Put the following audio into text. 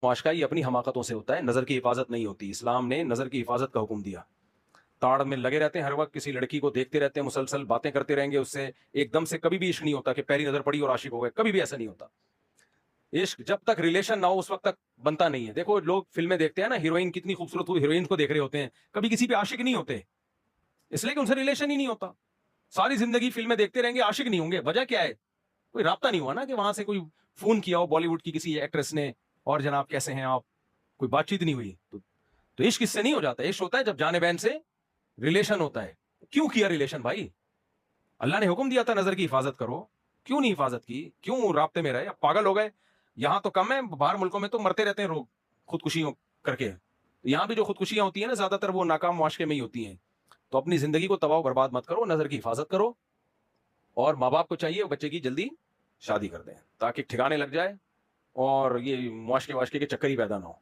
معاشقہ یہ اپنی حماقتوں سے ہوتا ہے، نظر کی حفاظت نہیں ہوتی. اسلام نے نظر کی حفاظت کا حکم دیا. تاڑ میں لگے رہتے ہیں ہر وقت، کسی لڑکی کو دیکھتے رہتے ہیں، مسلسل باتیں کرتے رہیں گے اس سے، ایک دم سے کبھی بھی عشق نہیں ہوتا کہ پہلی نظر پڑی اور عاشق ہو گئے، کبھی بھی ایسا نہیں ہوتا. عشق جب تک ریلیشن نہ ہو اس وقت تک بنتا نہیں ہے. دیکھو لوگ فلمیں دیکھتے ہیں نا، ہیروئن کتنی خوبصورت ہوئی، ہیروئن کو دیکھ رہے ہوتے ہیں، کبھی کسی پہ عاشق نہیں ہوتے، اس لیے کہ ان سے ریلیشن ہی نہیں ہوتا. ساری زندگی فلمیں دیکھتے رہیں گے، عاشق نہیں ہوں گے. وجہ کیا ہے؟ کوئی رابطہ نہیں ہوا نا، کہ وہاں سے کوئی فون کیا ہو بالی ووڈ کی کسی ایکٹریس نے، اور جناب کیسے ہیں آپ، کوئی بات چیت نہیں ہوئی. تو عشق اس سے نہیں ہو جاتا. عشق ہوتا ہے جب جانے بین سے ریلیشن ہوتا ہے. کیوں کیا ریلیشن بھائی؟ اللہ نے حکم دیا تھا نظر کی حفاظت کرو، کیوں نہیں حفاظت کی؟ کیوں رابطے میں رہے؟ اب پاگل ہو گئے. یہاں تو کم ہے، باہر ملکوں میں تو مرتے رہتے ہیں لوگ خودکشیوں کر کے. یہاں بھی جو خودکشیاں ہوتی ہیں نا، زیادہ تر وہ ناکام معاشرے میں ہی ہوتی ہیں. تو اپنی زندگی کو تباہ و برباد مت کرو، نظر کی حفاظت کرو. اور ماں باپ کو چاہیے بچے کی جلدی شادی کر دیں تاکہ ٹھکانے لگ جائے اور یہ معاشرے کے چکر ہی پیدا نہ ہو.